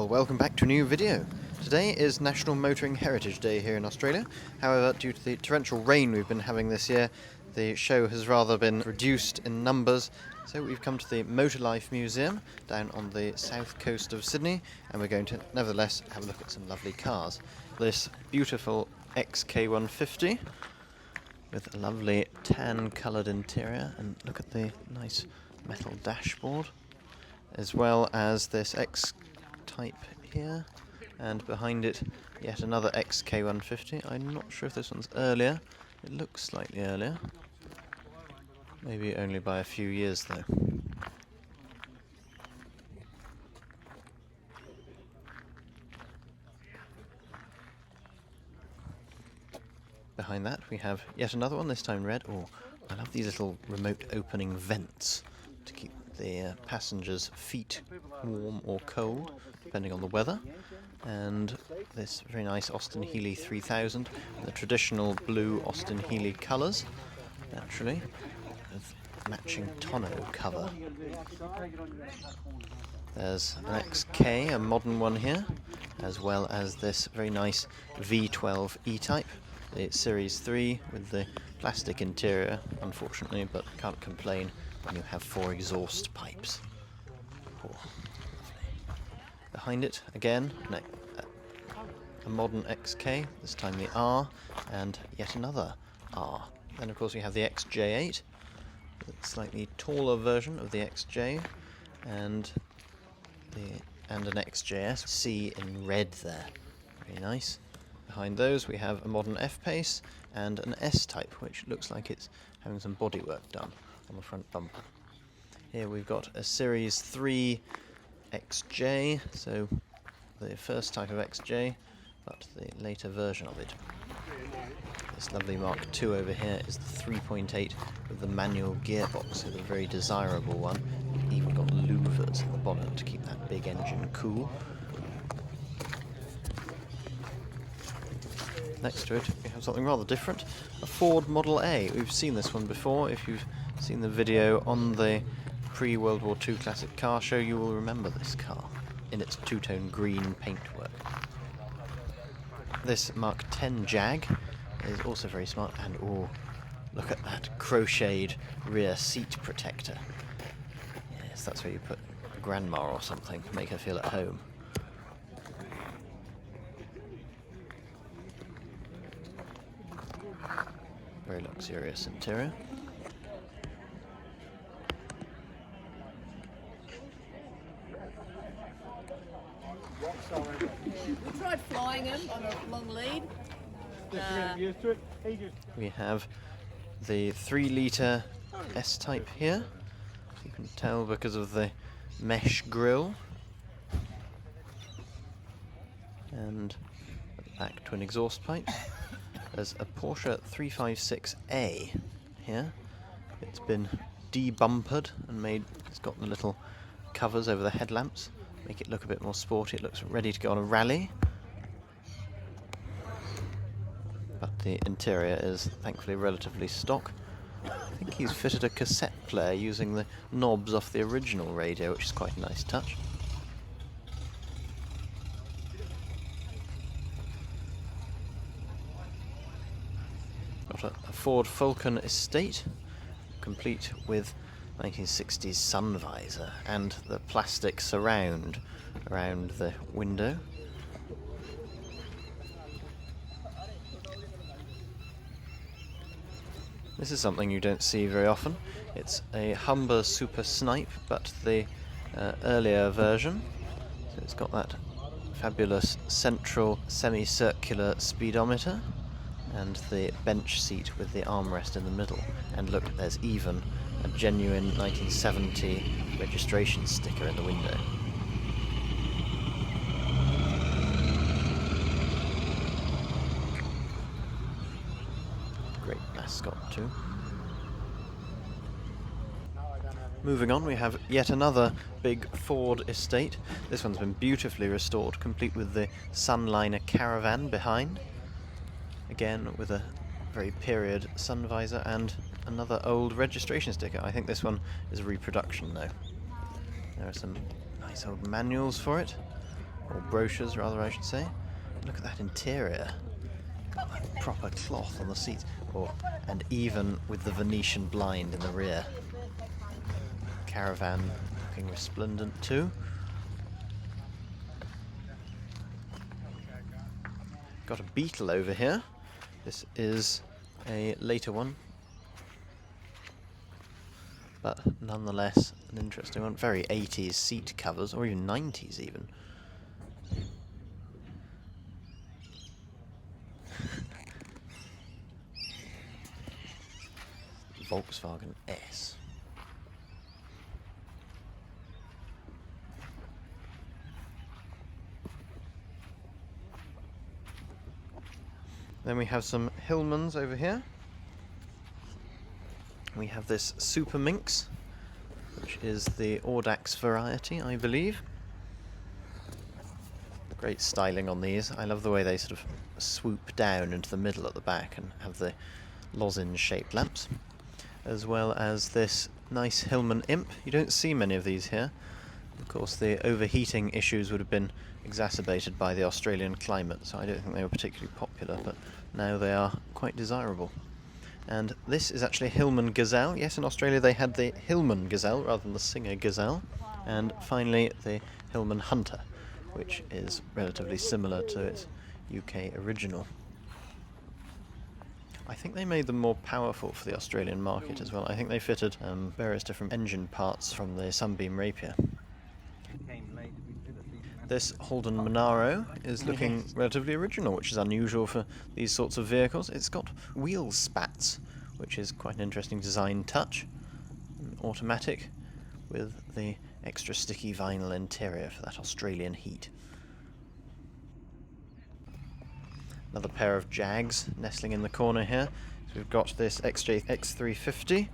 welcome back to a new video. Today is National Motoring Heritage Day here in Australia. However, due to the torrential rain we've been having this year, the show has rather been reduced in numbers. So we've come to the Motorlife Museum down on the south coast of Sydney, and we're going to nevertheless have a look at some lovely cars. This beautiful XK150 with a lovely tan coloured interior, and look at the nice metal dashboard, as well as this X-Type here, and behind it yet another XK150. I'm not sure if this one's earlier. It looks slightly earlier, maybe only by a few years though. Behind that we have yet another one, this time red. Oh, I love these little remote opening vents to keep the passengers' feet warm or cold, depending on the weather. And this very nice Austin Healey 3000, the traditional blue Austin Healey colours, naturally, with matching tonneau cover. There's an XK, a modern one here, as well as this very nice V12 E-Type, the Series 3 with the plastic interior, unfortunately, but can't complain when you have 4 exhaust pipes. Oh, lovely. Behind it, again, a modern XK, this time the R, and yet another R. Then of course we have the XJ8, a slightly taller version of the XJ, and an XJS C in red there. Very nice. Behind those we have a modern F-Pace and an S-Type, which looks like it's having some bodywork done on the front bumper. Here we've got a Series 3 XJ, so the first type of XJ, but the later version of it. This lovely Mark II over here is the 3.8 with the manual gearbox, so the very desirable one. You've even got louvers in the bonnet to keep that big engine cool. Next to it we have something rather different, a Ford Model A. We've seen this one before. If you've seen the video on the pre-World War II classic car show, you will remember this car in its two-tone green paintwork. This Mark X Jag is also very smart, and oh, look at that crocheted rear seat protector. Yes, that's where you put grandma or something to make her feel at home. Very luxurious interior. We tried flying him on a long lead. We have the 3-litre S-Type here. You can tell because of the mesh grille. And at the back, twin exhaust pipes. There's a Porsche 356A here. It's been de-bumpered and made, it's got the little covers over the headlamps, make it look a bit more sporty. It looks ready to go on a rally. But the interior is thankfully relatively stock. I think he's fitted a cassette player using the knobs off the original radio, which is quite a nice touch. Got a Ford Falcon Estate, complete with 1960s sun visor and the plastic surround around the window. This is something you don't see very often. It's a Humber Super Snipe, but the earlier version. So it's got that fabulous central semicircular speedometer and the bench seat with the armrest in the middle. And look, there's even a genuine 1970 registration sticker in the window. Great mascot too. Moving on, we have yet another big Ford estate. This one's been beautifully restored, complete with the Sunliner Caravan behind. Again with a very period sun visor and another old registration sticker. I think this one is a reproduction though. There are some nice old manuals for it. or brochures rather I should say. Look at that interior. Got that proper cloth on the seats, and even with the Venetian blind in the rear. Caravan looking resplendent too. Got a Beetle over here. This is a later one, but nonetheless an interesting one. Very 80s seat covers, or even 90s even. Volkswagen S. Then we have some Hillmans over here. We have this Super Minx, which is the Audax variety, I believe. Great styling on these. I love the way they sort of swoop down into the middle at the back and have the lozenge-shaped lamps, as well as this nice Hillman Imp. You don't see many of these here. Of course, the overheating issues would have been exacerbated by the Australian climate, so I don't think they were particularly popular, but now they are quite desirable. And this is actually a Hillman Gazelle. Yes, in Australia they had the Hillman Gazelle rather than the Singer Gazelle. And finally the Hillman Hunter, which is relatively similar to its UK original. I think they made them more powerful for the Australian market as well. I think they fitted various different engine parts from the Sunbeam Rapier. This Holden Monaro is looking relatively original, which is unusual for these sorts of vehicles. It's got wheel spats, which is quite an interesting design touch. Automatic, with the extra sticky vinyl interior for that Australian heat. Another pair of Jags nestling in the corner here. So we've got this XJ X350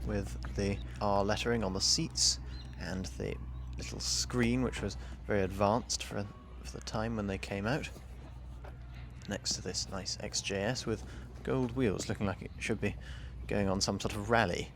with the R lettering on the seats and the little screen, which was very advanced for the time when they came out. Next to this nice XJS with gold wheels, looking like it should be going on some sort of rally.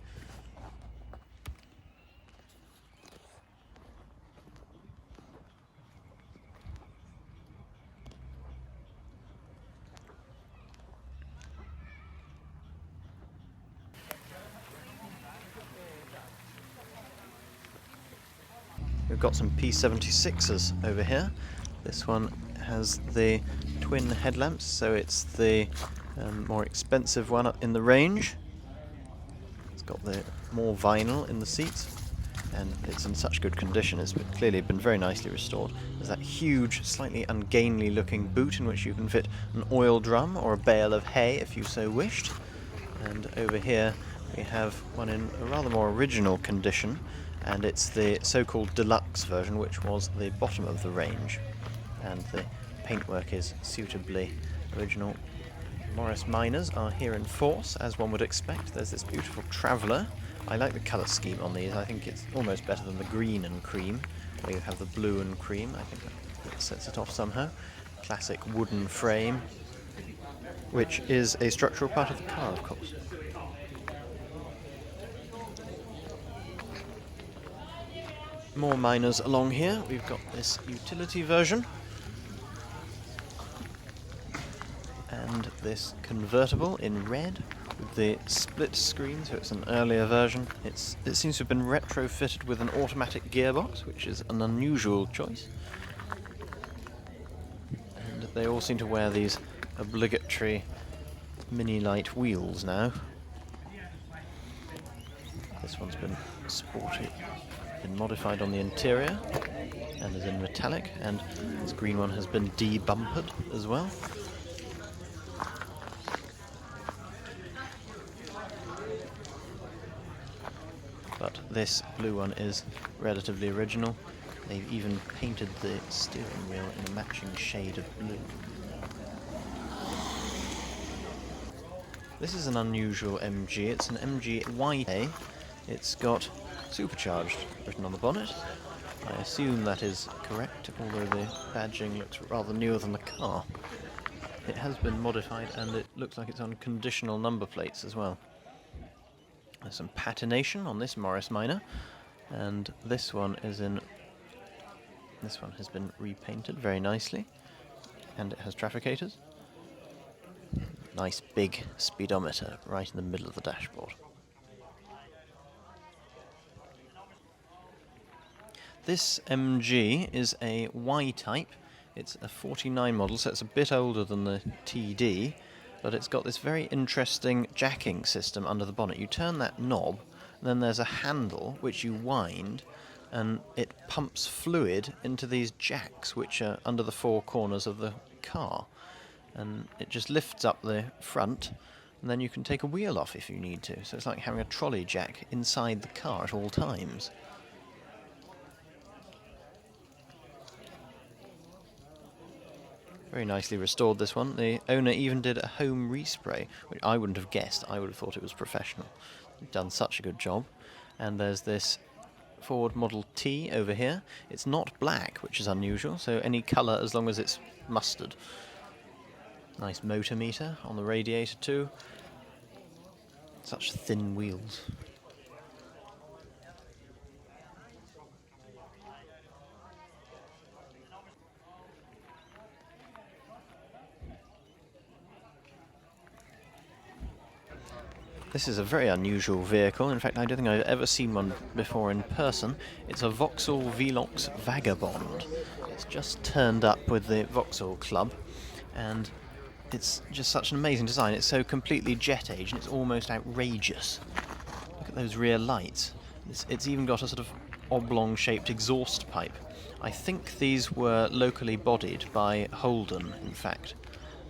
We've got some P76s over here. This one has the twin headlamps, so it's the more expensive one up in the range. It's got the more vinyl in the seats, and it's in such good condition. It's clearly been very nicely restored. There's that huge, slightly ungainly looking boot in which you can fit an oil drum or a bale of hay if you so wished. And over here we have one in a rather more original condition, and it's the so-called deluxe version, which was the bottom of the range, and the paintwork is suitably original. Morris Minors are here in force, as one would expect. There's this beautiful Traveller. I like the colour scheme on these. I think it's almost better than the green and cream, where you have the blue and cream. I think that sets it off somehow. Classic wooden frame, which is a structural part of the car, of course. More Minors along here. We've got this utility version and this convertible in red with the split screen, so it's an earlier version. It seems to have been retrofitted with an automatic gearbox, which is an unusual choice. And they all seem to wear these obligatory mini light wheels now. This one's been sporty, been modified on the interior and is in metallic, and this green one has been de-bumpered as well. But this blue one is relatively original. They've even painted the steering wheel in a matching shade of blue. This is an unusual MG. It's an MG YA. It's got supercharged written on the bonnet. I assume that is correct, although the badging looks rather newer than the car. It has been modified, and it looks like it's on conditional number plates as well. There's some patination on this Morris Minor, and this one is in This one has been repainted very nicely, and it has trafficators. Nice big speedometer right in the middle of the dashboard. This MG is a Y-type. It's a 49 model, so it's a bit older than the TD, but it's got this very interesting jacking system under the bonnet. You turn that knob, and then there's a handle which you wind, and it pumps fluid into these jacks which are under the four corners of the car. And it just lifts up the front, and then you can take a wheel off if you need to. So it's like having a trolley jack inside the car at all times. Very nicely restored, this one. The owner even did a home respray, which I wouldn't have guessed. I would have thought it was professional. Done such a good job. And there's this Ford Model T over here. It's not black, which is unusual, so any colour as long as it's mustard. Nice motor meter on the radiator too. Such thin wheels. This is a very unusual vehicle. In fact, I don't think I've ever seen one before in person. It's a Vauxhall Velox Vagabond. It's just turned up with the Vauxhall Club, and it's just such an amazing design. It's so completely jet age, and it's almost outrageous. Look at those rear lights. It's even got a sort of oblong-shaped exhaust pipe. I think these were locally bodied by Holden, in fact.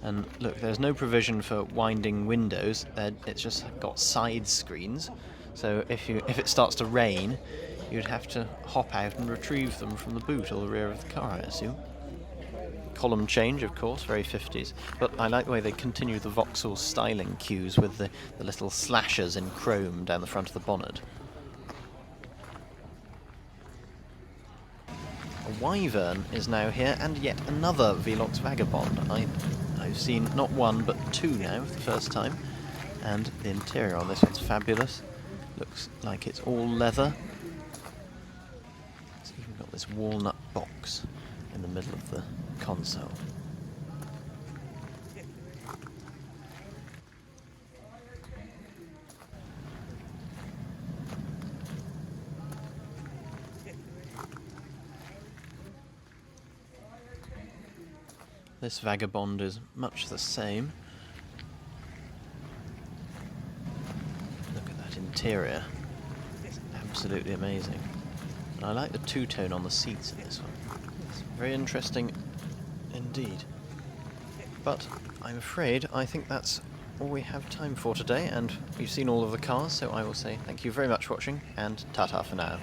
And look, there's no provision for winding windows. It's just got side screens. So if it starts to rain, you'd have to hop out and retrieve them from the boot or the rear of the car, I assume. Column change, of course, very 50s. But I like the way they continue the Vauxhall styling cues with the little slashers in chrome down the front of the bonnet. A Wyvern is now here, and yet another Velox Vagabond. I've seen not one but two now for the first time, and the interior on this one's fabulous. Looks like it's all leather. It's even got this walnut box in the middle of the console. This Vagabond is much the same. Look at that interior. It's absolutely amazing. And I like the two-tone on the seats in this one. It's very interesting indeed. But I'm afraid I think that's all we have time for today, and we've seen all of the cars, so I will say thank you very much for watching, and ta-ta for now.